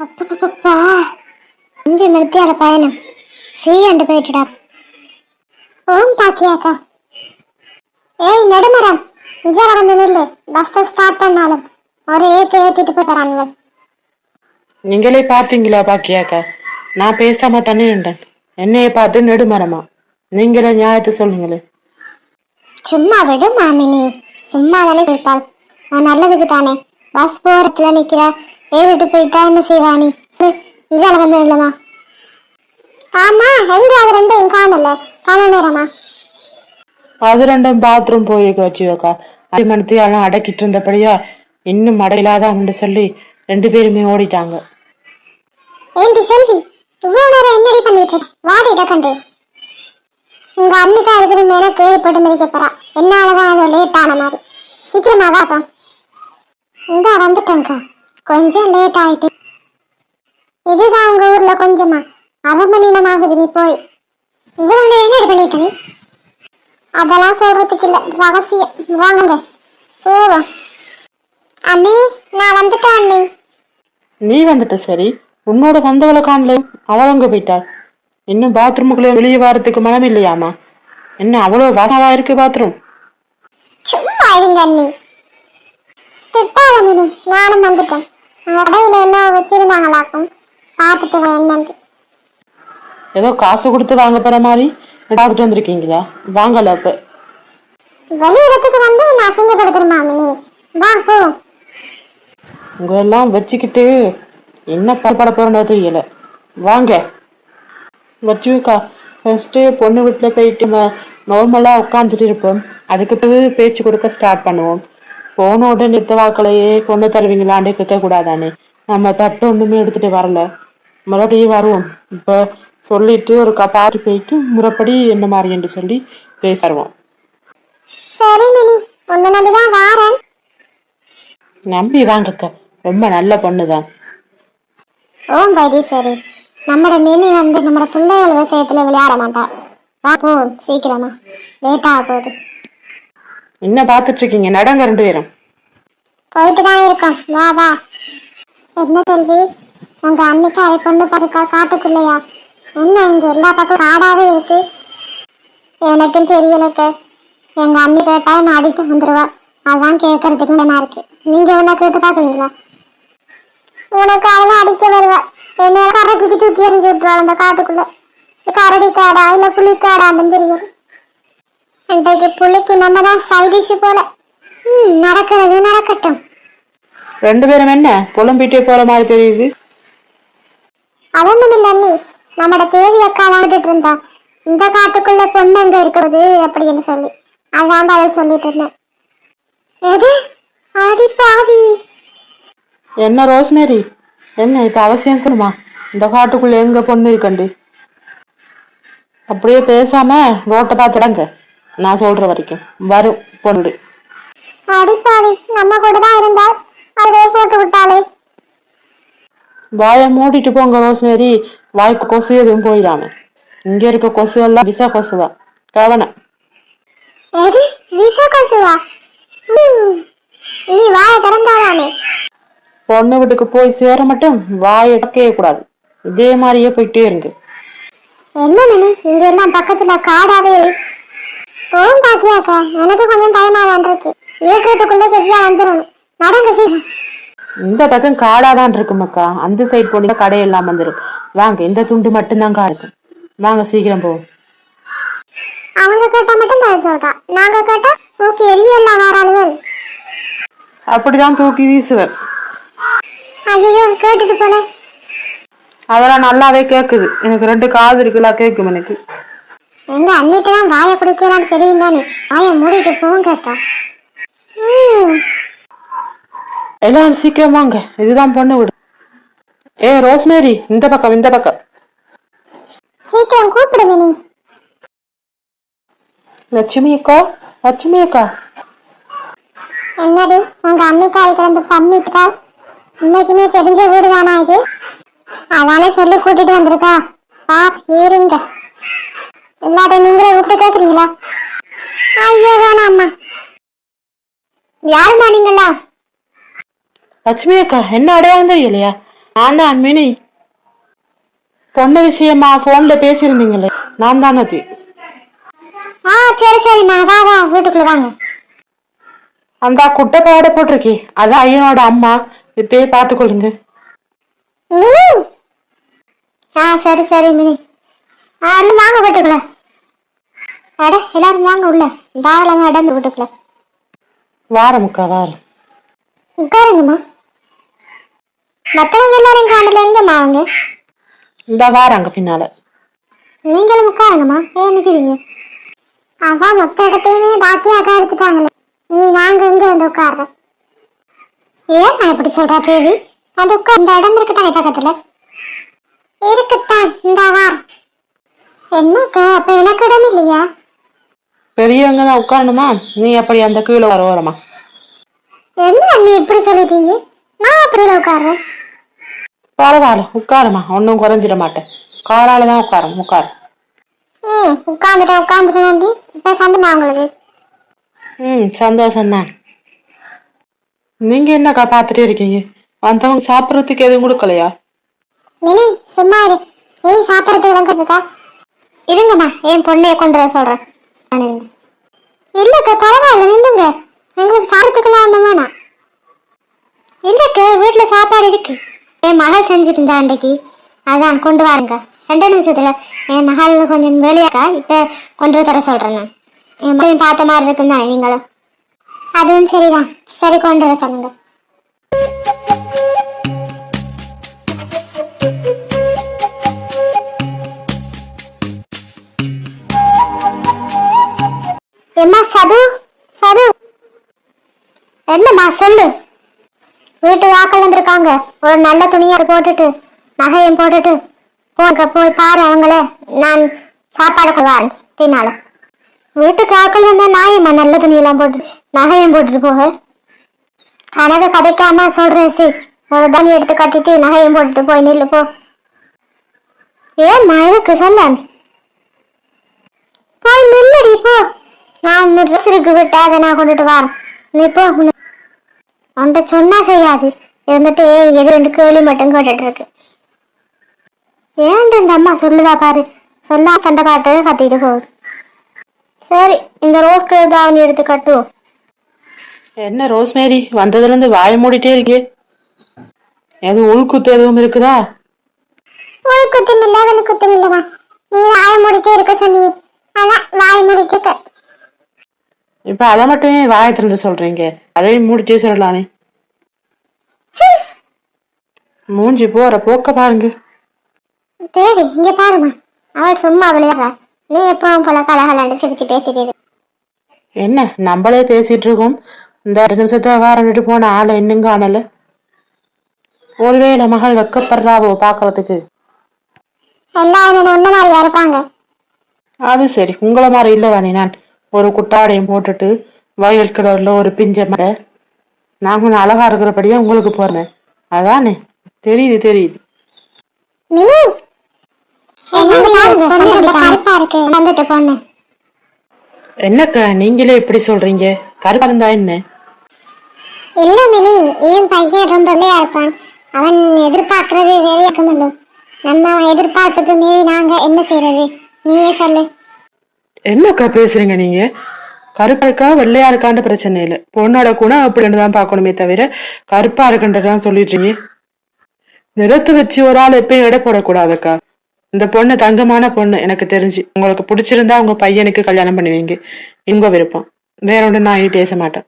அப்பப்பா 5 மணித்தியால பயணம் சீண்டு போயிட்டுடா. ஓம் பாக்கியாக்கா. ஏய் நெடுமரம், இஞ்சால வந்து நில்லு. பஸ் ஸ்டார்ட் பண்ணாலும் ஒரே ஏத்திட்டு போறாங்க. நீங்களே பாத்தீங்களா பாக்கியாக்கா? நான் பேசாம தண்ணி நின்றேன். என்னைய பார்த்து நெடுமரமா? நீங்களே நியாயத்தை சொல்லுங்களே. சும்மா விடு மாமினி, சும்மா தானே கேட்பாள். நான் நல்லதுக்கு தானே. பஸ் போறதுல நிக்கிற, ஏறிட்டு போயிட்டா என்ன செய்வானி? இஞ்சால வந்து இல்லமா? ஆமா, எங்க அது ரெண்டும் காணல. காண நேரமா? அது ரெண்டும் பாத்ரூம் போய் வச்சுக்கா. 5 மணித்தியாலும் அடக்கிட்டு இருந்தபடியா இன்னும் அடையிலாதான்னு சொல்லி 2 பேருமே ஓடிட்டாங்க. ஏண்டி செல்வி, இவ்வளவு நேரம் என்னடி பண்ணிட்டு இருக்க? வாடிட கண்டு. உங்க அம்மிக்கா இருக்கிற மேல கேள்விப்பட்டு மிதிக்க போறா. என்னாலதான் அது லேட் ஆன மாதிரி. சீக்கிரமா வாப்பா. இந்த வந்துட்டேங்க, கொஞ்சம் லேட் ஆயிட்டு. இதுதான் உங்க ஊர்ல கொஞ்சமா? 1/2 மணி நேரம் ஆகுது நீ போய். இவ்வளவு நேரம் என்னடி பண்ணிட்டு நீ? அதெல்லாம் சொல்றதுக்கு இல்ல, ரகசியம். வாங்க போவோம். அண்ணி, நான் வந்துட்டேன் அண்ணி. நீ வந்துட்ட சரி, உன்னோட வந்தவளை காணல. அவளங்க போயிட்டாள். இன்னும் பாத்ரூமுக்குள்ளே வெளியே வாரத்துக்கு மனம் இல்லையாமா? என்ன அவ்வளவு வாசமா இருக்கு பாத்ரூம்? சும்மா இருங்க அண்ணி, திட்டாத மினி. நானும் வந்துட்டேன். கடையில என்ன வச்சிருந்தாங்களாக்கும், பார்த்துட்டு என்னன்னு. ஏதோ காசு கொடுத்து வாங்க போற மாதிரி பார்த்துட்டு வந்திருக்கீங்களா? வாங்கல அப்ப வெளியிடத்துக்கு வந்து நான் அசிங்கப்படுத்துறேன் மினி. வா போ. உங்களெல்லாம் வச்சுக்கிட்டு என்ன பட போறோன்னு தெரியல. வாங்க வச்சுக்கா. ஃபர்ஸ்ட் பொண்ணு வீட்டுல போயிட்டு நார்மலா உட்காந்துட்டு இருப்போம். அதுக்கு பிறகு பேச்சு கொடுக்க ஸ்டார்ட் பண்ணுவோம். போன உடனே நித்த வாக்களையே பொண்ணு தருவீங்களான்னு கேட்க கூடாதானே? நம்ம தட்டு ஒண்ணுமே எடுத்துட்டு வரல, மறுபடியும் வருவோம். இப்ப சொல்லிட்டு ஒரு பாட்டு போயிட்டு முறைப்படி என்ன மாதிரி என்று சொல்லி பேசுவோம். சரி மினி, உன்னை நம்பிதான் வாரேன். நம்பி வாங்கக்கா, ரொம்ப நல்ல பொண்ணுதான். ஓம் வைத்தி சரி. நம்மட மினி வந்து நம்மட பிள்ளைகள் விஷயத்துல விளையாட மாட்டா. வா போ சீக்கிரமா, லேட் ஆக போகுது. என்ன பாத்துட்டு இருக்கீங்க? நடங்க 2 பேரும். போயிட்டு தான் இருக்கோம், வா வா. என்ன செல்வி, உங்க அன்னைக்கு அரை பொண்ணு பாருக்கா காட்டுக்குள்ளையா? என்ன இங்க எல்லா பக்கம் காடாவே இருக்கு? எனக்கும் தெரியலக்க. எங்க அண்ணி கேட்டா என்ன அடிச்சு வந்துருவா. அதான் கேட்கறதுக்கு என்ன இருக்கு. நீங்க உன்னை கேட்டு பாக்குறீங்களா? உனக்கு அவளும் அடிக்க வருவா. என்ன கரடிக்கு தூக்கி எறிஞ்சு விட்டுருவா அந்த காட்டுக்குள்ள. கரடி காடா இல்ல புலி காடான்னு தெரியும். இன்றைக்கு புலிக்கு நம்ம தான் சைடிஷ் போல. நடக்கிறது நடக்கட்டும். 2 பேரும் என்ன புலம்பிட்டே போற மாதிரி தெரியுது? அவனும் இல்ல அண்ணி, நம்மட தேவி அக்கா வந்துட்டு இருந்தா இந்த காட்டுக்குள்ள பொண்ணு எங்க இருக்கிறது அப்படின்னு சொல்லி. அதான் பதில் சொல்லிட்டு இருந்தேன். எது? அடி பாவி. என்ன ரோஸ்மேரி, என்ன இப்ப அவசியம் சொல்லுமா? இந்த காட்டுக்குள்ள எங்க பொண்ணு இருக்கண்டு? அப்படியே பேசாம ரோட்டை பார்த்துடங்க. நான் சொல்ற வரைக்கும் வரும் பொண்ணு. அடி பாவி, நம்ம கூட தான் இருந்தா அதே போட்டு விட்டாளே. வாயை மூடிட்டு போங்க ரோஸ்மேரி. வாய்க்கு கொசு எதுவும் போயிடாம. இங்க இருக்க கொசு எல்லாம் விஷ கொசுதான், கவனம். எது விஷ கொசுவா? இனி வாயை திறந்தாதானே. பொண்ணு வீட்டுக்கு போய் சேர மட்டும் வாயை கேட்க கூடாது. இதே மாதிரியே போயிட்டே இருங்க. என்ன மினி, இங்க எல்லாம் பக்கத்துல காடாவே. போகும் பாக்கியாக்கா, எனக்கு கொஞ்சம் பயமாதான் இருக்கு. ஏற்றத்துக்குள்ள சரியா வந்துடணும். நடங்க சீக்கிரம். இந்த பக்கம் காடாதான் இருக்கு மக்கா. அந்த சைட் போனீங்க கடையெல்லாம் வந்துடும். வாங்க, இந்த துண்டு மட்டும்தான் காடு இருக்கு. வாங்க சீக்கிரம் போவோம். அவங்க கேட்டா மட்டும் பதில் சொல்றா, நாங்க கேட்டா ஓகே எரியெல்லாம் வராளுகள். அப்படிதான் தூக்கி வீசுவேன். ஐயோ, கேட்டுட்டு போல. அதெல்லாம் நல்லாவே கேக்குது. எனக்கு 2 காது இருக்குல்ல, கேட்கும் எனக்கு. எங்க அன்னைக்கு தான் வாயை பிடிக்கலான்னு தெரியும் தானே. வாயை மூடிட்டு போங்க அக்கா. எல்லாரும் சீக்கிரம் வாங்க, இதுதான் பொண்ணு வீடு. ரோஸ்மேரி, இந்த பக்கம் இந்த பக்கம். சீக்கிரம் கூப்பிடுங்க நீ. லட்சுமி அக்கா, லட்சுமி அக்கா. என்னடி உங்க அன்னைக்காய் கிடந்து பண்ணிட்டா? இன்னைக்குமே தெரிஞ்ச வீடு தானா இது? அதானே சொல்லி கூட்டிட்டு வந்திருக்கா. இருங்க, எல்லாத்தையும் நீங்களே விட்டு கேக்குறீங்களா? ஐயோ வேணாம் அம்மா. யாருமா நீங்களா? லட்சுமி அக்கா, என்ன அடையாளம் தெரியலையா? நான் தான் மினி. பொண்ணு விஷயமா போன்ல பேசியிருந்தீங்களே, நான் தான் அது. சரி சரிம்மா, வா வா வீட்டுக்குள்ள வாங்க. அந்த குட்டை பாவாடை போட்டிருக்கே, அதான் ஐயனோட அம்மா. இப்பயே பார்த்துக்கொள்ளுங்க. மினி. சரி சரி மினி. இன்னும் வாங்க வீட்டுக்குள்ள. அட எல்லாரும் வாங்க உள்ள. தாராளமா இடம் வீட்டுக்குள்ள. வாரமுக்கா வாரம். உட்காருங்கம்மா. மற்றவங்க எல்லாரும் காணல, எங்கம்மா அவங்க? இந்த வாராங்க பின்னால. நீங்களும் உட்காருங்கம்மா, ஏன் நிக்கிறீங்க? அதான் மொத்த இடத்தையுமே பாக்கியாக எடுத்துட்டாங்களே, நாங்க எங்க வந்து உட்கார்றேன்? ஏன் நான் இப்படி சொல்றா தேவி? அந்த இந்த இடம் இருக்குதானே பக்கத்துல? இருக்குத்தான், இந்த வாரம். என்னக்கா, அப்ப எனக்கு இடம் இல்லையா? பெரியவங்க தான் உட்காரணுமா? நீ அப்படி அந்த கீழே வர வரமா? என்ன நீ இப்படி சொல்லிட்டீங்க? நான் அப்படி உட்கார்றேன். பரவாயில்ல, உட்காருமா, ஒன்னும் குறைஞ்சிட மாட்டேன். காரால தான் உட்காரும், உட்காரு. உட்காந்துட்டேன். இப்ப சந்தமா உங்களுக்கு? சந்தோஷம்தான். நீங்க என்னக்கா பாத்துட்டே இருக்கீங்க? வந்தவங்க சாப்பிடறதுக்கு எதுவும் கொடுக்கலையா? மினி சும்மா இரு. ஏன் சாப்பிடறதுக்கு இருக்கா? இருங்கம்மா, என் பொண்ணைய கொண்டு வர சொல்றேன். இல்லக்கா பரவாயில்ல, நில்லுங்க. எங்களுக்கு சாப்பிடறதுக்குலாம் ஒண்ணும் வேணாம். இல்லக்கு வீட்டுல சாப்பாடு இருக்கு. என் மகள் செஞ்சுட்டு இருந்தா அன்றைக்கு, அதான் கொண்டு வாருங்க. 2 நிமிஷத்துல என் மகள் கொஞ்சம் வெளியாக்கா, இப்ப கொண்டு தர சொல்றேன். நான் என் மகளையும் பார்த்த மாதிரி இருக்குன்னு தானே நீங்களும்? அதுவும் சரிதான். சரி, கொண்டு வர சொல்லுங்க. எம்மா சது, சது என்னம்மா சொல்லு. வீட்டு வாக்கள் வந்திருக்காங்க. ஒரு நல்ல துணியை போட்டுட்டு நகையும் போட்டுட்டு போங்க, போய் பாரு அவங்கள. நான் சாப்பாடு கொள்வான் பின்னால. வீட்டுக்கு ஆக்கள் வந்தா நாயம்மா நல்ல துணியெல்லாம் போட்டு நகையும் போட்டுட்டு போக. கனவு கதைக்காம சொல்றேன். சரி, ஒரு தண்ணி எடுத்து கட்டிட்டு நகையும் போட்டுட்டு போய் நில்லு போ. ஏம்மா இருக்கு சொல்ல, போய் நில்லடி போ. நான் ட்ரெஸ் இருக்கு விட்டு அதை நான் கொண்டுட்டு வரேன். நீ போ. அவன்கிட்ட சொன்னா செய்யாது, இருந்துட்டு எது 2 கேள்வி மட்டும் கேட்டுட்டு இருக்கு. ஏன்ட்டு இந்த அம்மா சொல்லுதா பாரு, சொன்னா சண்டை பாட்டு கத்திட்டு போகுது. சரி, இந்த ரோஸ் கலர் தாவணி எடுத்து கட்டுவோம். என்ன ரோஸ்மேரி, வந்ததுல இருந்து வாய மூடிட்டே இருக்கே. எதுவும் உள்குத்து எதுவும் இருக்குதா? உள்குத்தும் இல்ல, வெளிக்குத்தும் இல்லவா? நீ வாய மூடிட்டே இருக்க சொன்னி, அதான் வாய மூடிட்டு இருக்க. இப்ப அதை மட்டுமே வாய திறந்து சொல்றீங்க, அதையும் மூடிட்டே சொல்லலாமே. மூஞ்சி போற போக்க பாருங்க. தேடி இங்க பாருமா, அவள் சும்மா விளையாடுறா. நீ எப்பவும் போல கலகலாண்டு சிரிச்சு பேசிட்டு இரு. என்ன நம்மளே பேசிட்டு இருக்கோம், இந்த 2 நிமிஷத்தை வாரண்டுட்டு போன ஆளை இன்னும் காணல. ஒருவேளை மகள் வெக்கப்படுறாவோ பாக்குறதுக்கு? எல்லாரும் ஒன்ன மாதிரியா இருப்பாங்க. அது சரி, உங்களை மாதிரி இல்லதானே நான். ஒரு குட்டாடையும் போட்டுட்டு வயல் கிடர்ல ஒரு பிஞ்ச மடை, நான் கொஞ்சம் அழகா இருக்கிறபடியா உங்களுக்கு போறேன். அதானே தெரியுது தெரியுது. என்னக்கா நீங்களே இப்படி சொல்றீங்க? கருப்பா இருந்தா என்ன? இல்ல மினி, ஏன் பையன் ரொம்ப வெள்ளையா இருப்பான். அவன் எதிர்பார்க்கறது வேலையாக்கமல்ல. நம்ம அவன் எதிர்பார்க்கறது மீறி நாங்க என்ன செய்யறது? நீயே சொல்லு. என்னக்கா பேசுறீங்க நீங்க? கருப்பா இருக்கா வெள்ளையா இருக்கான்ற பிரச்சனை இல்லை, பொண்ணோட குணம் அப்படின்னு தான் பார்க்கணுமே தவிர கருப்பா இருக்குன்றதான் சொல்லிடுறீங்க. நிறத்து வச்சு ஒரு ஆள் எப்பயும் எடை போடக்கூடாதுக்கா. இந்த பொண்ணு தங்கமான பொண்ணு எனக்கு தெரிஞ்சு. உங்களுக்கு பிடிச்சிருந்தா உங்க பையனுக்கு கல்யாணம் பண்ணுவீங்க, உங்க விருப்பம். வேற ஒன்று நான் இனி பேச மாட்டேன்.